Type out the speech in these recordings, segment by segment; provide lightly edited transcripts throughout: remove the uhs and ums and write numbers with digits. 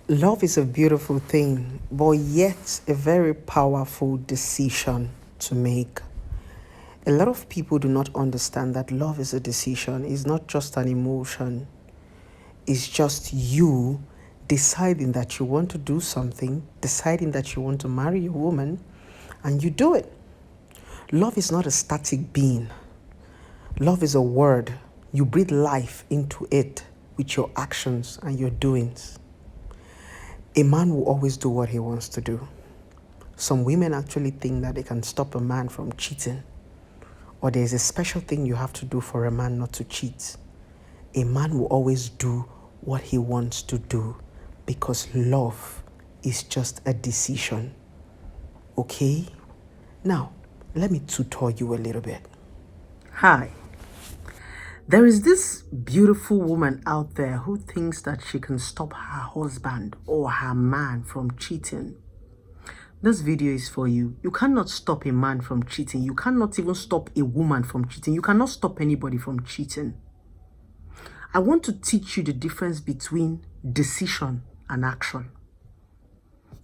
Love is a beautiful thing, but yet a very powerful decision to make. A lot of people do not understand that love is a decision, it's not just an emotion. It's just you deciding that you want to do something, deciding that you want to marry a woman, and you do it. Love is not a static being. Love is a word. You breathe life into it with your actions and your doings. A man will always do what he wants to do. Some women actually think that they can stop a man from cheating, or there's a special thing you have to do for a man not to cheat. A man will always do what he wants to do because love is just a decision. Okay? Now, let me tutor you a little bit. Hi. There is this beautiful woman out there who thinks that she can stop her husband or her man from cheating. This video is for you. You cannot stop a man from cheating. You cannot even stop a woman from cheating. You cannot stop anybody from cheating. I want to teach you the difference between decision and action.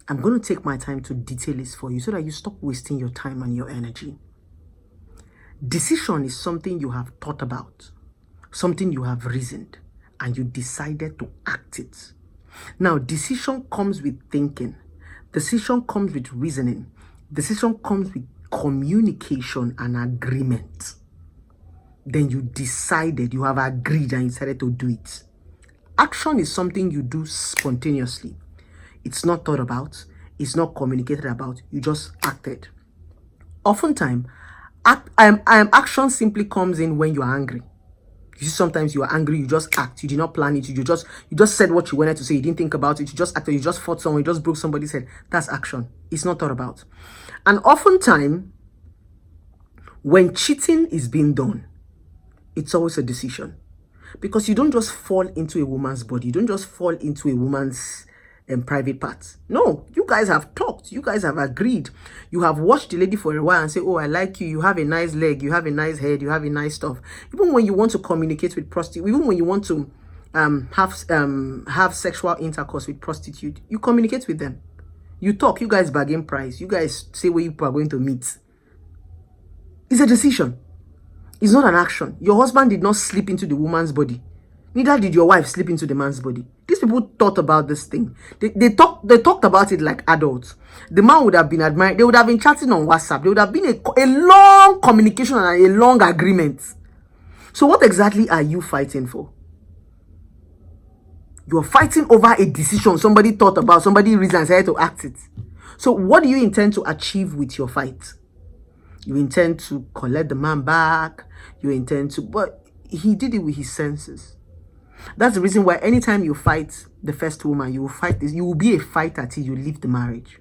I'm going to take my time to detail this for you so that you stop wasting your time and your energy. Decision is something you have thought about, something you have reasoned, and you decided to act it. Now, decision comes with thinking. Decision comes with reasoning. Decision comes with communication and agreement. Then you decided, you have agreed and you decided to do it. Action is something you do spontaneously. It's not thought about. It's not communicated about. You just acted. Oftentimes, action simply comes in when you are angry. You see, sometimes you are angry, you just act. You did not plan it. You just said what you wanted to say. You didn't think about it. You just acted. You just fought someone. You just broke somebody's head. That's action. It's not thought about. And oftentimes, when cheating is being done, it's always a decision. Because you don't just fall into a woman's body. You don't just fall into a woman's private parts. No, you guys have talked. You guys have agreed. You have watched the lady for a while and say, oh, I like you. You have a nice leg. You have a nice head. You have a nice stuff. Even when you want to communicate with prostitute, even when you want to have sexual intercourse with prostitute, you communicate with them. You talk. You guys bargain price. You guys say where you are going to meet. It's a decision. It's not an action. Your husband did not slip into the woman's body. Neither did your wife slip into the man's body. These people thought about this thing. They talked about it like adults. The man would have been admired. They would have been chatting on WhatsApp. There would have been a long communication and a long agreement. So what exactly are you fighting for? You're fighting over a decision somebody thought about, somebody reasoned and decided to act it. So what do you intend to achieve with your fight? You intend to collect the man back. You intend to, but he did it with his senses. That's the reason why anytime you fight the first woman, you will fight this. You will be a fighter till you leave the marriage.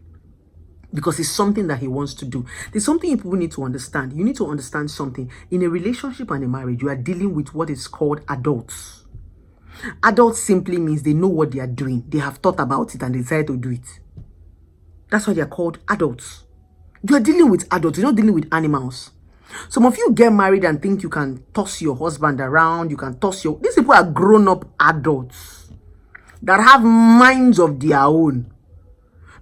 Because it's something that he wants to do. There's something people need to understand. You need to understand something. In a relationship and a marriage, you are dealing with what is called adults. Adults simply means they know what they are doing. They have thought about it and they decide to do it. That's why they are called adults. You are dealing with adults. You're not dealing with animals. Some of you get married and think you can toss your husband around. You can toss your... These people are grown-up adults that have minds of their own.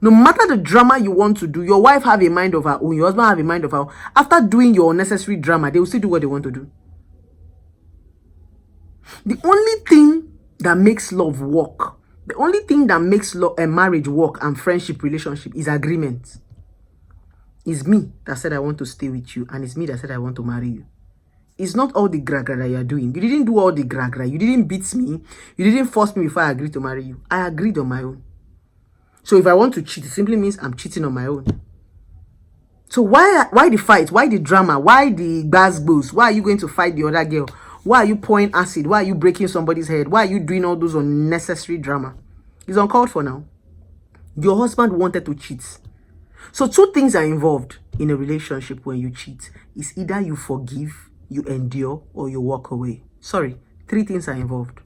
No matter the drama you want to do, your wife have a mind of her own. Your husband have a mind of her own. After doing your unnecessary drama, they will still do what they want to do. The only thing that makes love work, the only thing that makes a marriage work and friendship relationship is agreement. It's me that said I want to stay with you, and it's me that said I want to marry you. It's not all the gra-gra that you are doing. You didn't do all the gra-gra. You didn't beat me. You didn't force me before I agreed to marry you. I agreed on my own. So if I want to cheat, it simply means I'm cheating on my own. So why the fight? Why the drama? Why the gbas-gbos? Why are you going to fight the other girl? Why are you pouring acid? Why are you breaking somebody's head? Why are you doing all those unnecessary drama? It's uncalled for now. Your husband wanted to cheat. So two things are involved in a relationship when you cheat. It's either you forgive, you endure, or you walk away. Sorry, three things are involved.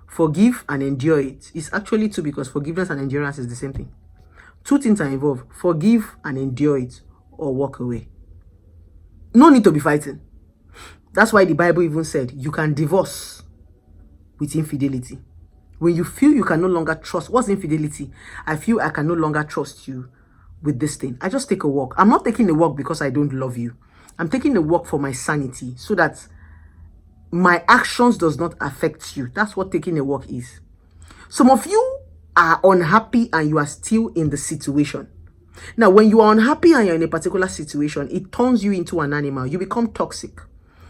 Forgive and endure it. It's actually two, because forgiveness and endurance is the same thing. Two things are involved. Forgive and endure it, or walk away. No need to be fighting. That's why the Bible even said you can divorce with infidelity. When you feel you can no longer trust, what's infidelity? I feel I can no longer trust you with this thing. I just take a walk. I'm not taking a walk because I don't love you. I'm taking a walk for my sanity so that my actions does not affect you. That's what taking a walk is. Some of you are unhappy and you are still in the situation. Now, when you are unhappy and you're in a particular situation, it turns you into an animal. You become toxic.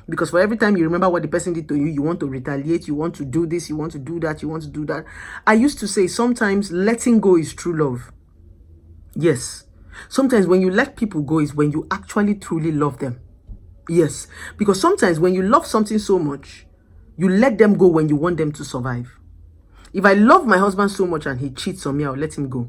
Because for every time you remember what the person did to you, you want to retaliate, you want to do this, you want to do that, you want to do that. I used to say sometimes letting go is true love. Yes. Sometimes when you let people go is when you actually truly love them. Yes. Because sometimes when you love something so much, you let them go when you want them to survive. If I love my husband so much and he cheats on me, I'll let him go.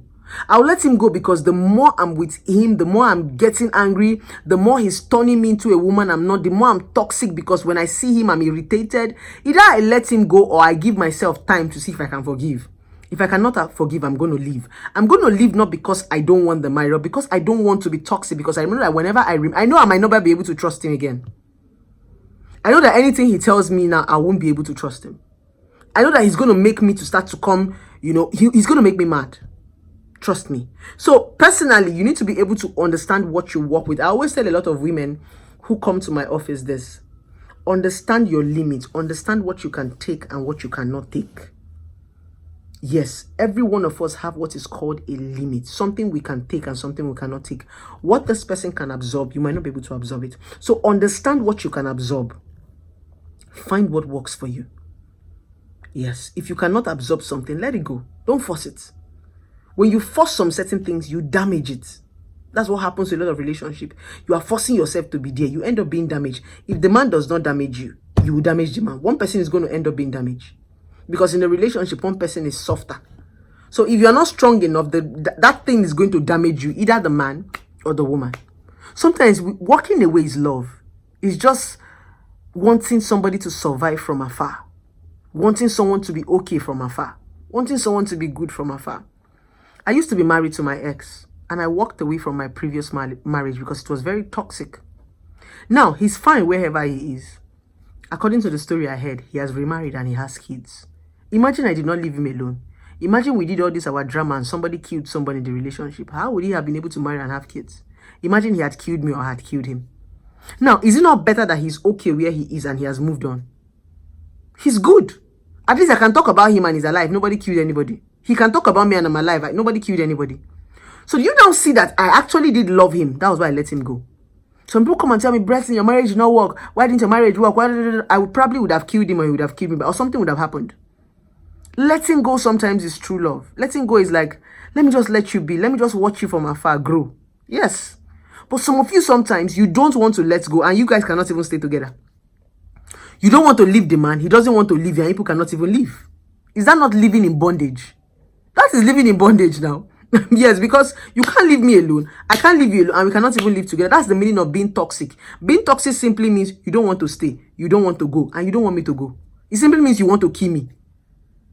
I'll let him go because the more I'm with him, the more I'm getting angry, the more he's turning me into a woman I'm not, the more I'm toxic because when I see him, I'm irritated. Either I let him go or I give myself time to see if I can forgive. If I cannot forgive, I'm going to leave. I'm going to leave not because I don't want the marriage, because I don't want to be toxic, because I remember that whenever I know I might not be able to trust him again. I know that anything he tells me now, I won't be able to trust him. I know that he's going to make me to start to come, he's going to make me mad. Trust me. So personally, you need to be able to understand what you work with. I always tell a lot of women who come to my office this. Understand your limits. Understand what you can take and what you cannot take. Yes, every one of us have what is called a limit. Something we can take and something we cannot take. What this person can absorb, you might not be able to absorb it. So understand what you can absorb. Find what works for you. Yes, if you cannot absorb something, let it go. Don't force it. When you force some certain things, you damage it. That's what happens to a lot of relationships. You are forcing yourself to be there. You end up being damaged. If the man does not damage you, you will damage the man. One person is going to end up being damaged. Because in a relationship, one person is softer. So if you are not strong enough, that thing is going to damage you, either the man or the woman. Sometimes walking away is love. It's just wanting somebody to survive from afar. Wanting someone to be okay from afar. Wanting someone to be good from afar. I used to be married to my ex, and I walked away from my previous marriage because it was very toxic. Now, he's fine wherever he is. According to the story I heard, he has remarried and he has kids. Imagine I did not leave him alone. Imagine we did all this, our drama, and somebody killed somebody in the relationship. How would he have been able to marry and have kids? Imagine he had killed me or had killed him. Now, is it not better that he's okay where he is and he has moved on? He's good. At least I can talk about him and he's alive. Nobody killed anybody. He can talk about me and I'm alive. Nobody killed anybody. So you now see that I actually did love him. That was why I let him go. Some people come and tell me, Brethren, your marriage did not work. Why didn't your marriage work? I probably would have killed him or he would have killed me. Or something would have happened. Letting go sometimes is true love. Letting go is like, let me just let you be. Let me just watch you from afar grow. Yes. But some of you sometimes, you don't want to let go and you guys cannot even stay together. You don't want to leave the man. He doesn't want to leave you and people cannot even leave. Is that not living in bondage? That is living in bondage now. Yes, because you can't leave me alone. I can't leave you alone and we cannot even live together. That's the meaning of being toxic. Being toxic simply means you don't want to stay. You don't want to go and you don't want me to go. It simply means you want to kill me.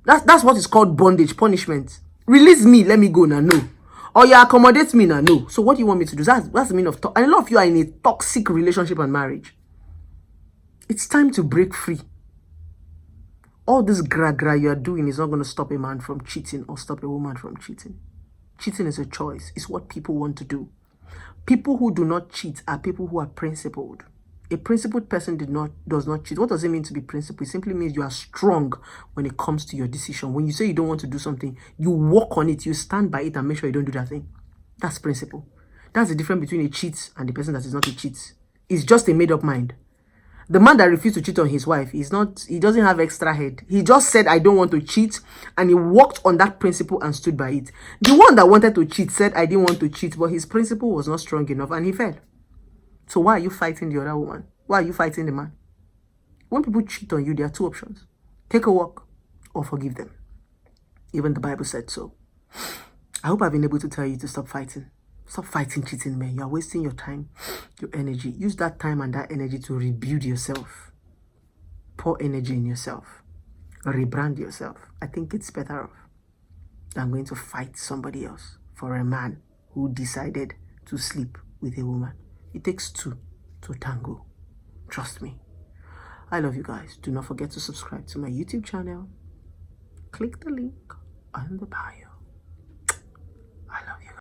That's what is called bondage, punishment. Release me, let me go now, no. Or you accommodate me now, no. So what do you want me to do? That's the meaning of and a lot of you are in a toxic relationship and marriage. It's time to break free. All this gra you are doing is not going to stop a man from cheating or stop a woman from cheating. Cheating is a choice. It's what people want to do. People who do not cheat are people who are principled. A principled person does not cheat. What does it mean to be principled? It simply means you are strong when it comes to your decision. When you say you don't want to do something, you work on it, you stand by it and make sure you don't do that thing. That's principle. That's the difference between a cheat and the person that is not a cheat. It's just a made-up mind. The man that refused to cheat on his wife, he doesn't have extra head. He just said, I don't want to cheat. And he worked on that principle and stood by it. The one that wanted to cheat said, I didn't want to cheat, but his principle was not strong enough and he fell. So why are you fighting the other woman? Why are you fighting the man? When people cheat on you, there are two options. Take a walk or forgive them. Even the Bible said so. I hope I've been able to tell you to stop fighting. Stop fighting cheating men. You are wasting your time, your energy. Use that time and that energy to rebuild yourself. Pour energy in yourself. Rebrand yourself. I think it's better off than going to fight somebody else for a man who decided to sleep with a woman. It takes two to tango. Trust me. I love you guys. Do not forget to subscribe to my YouTube channel. click the link on the bio.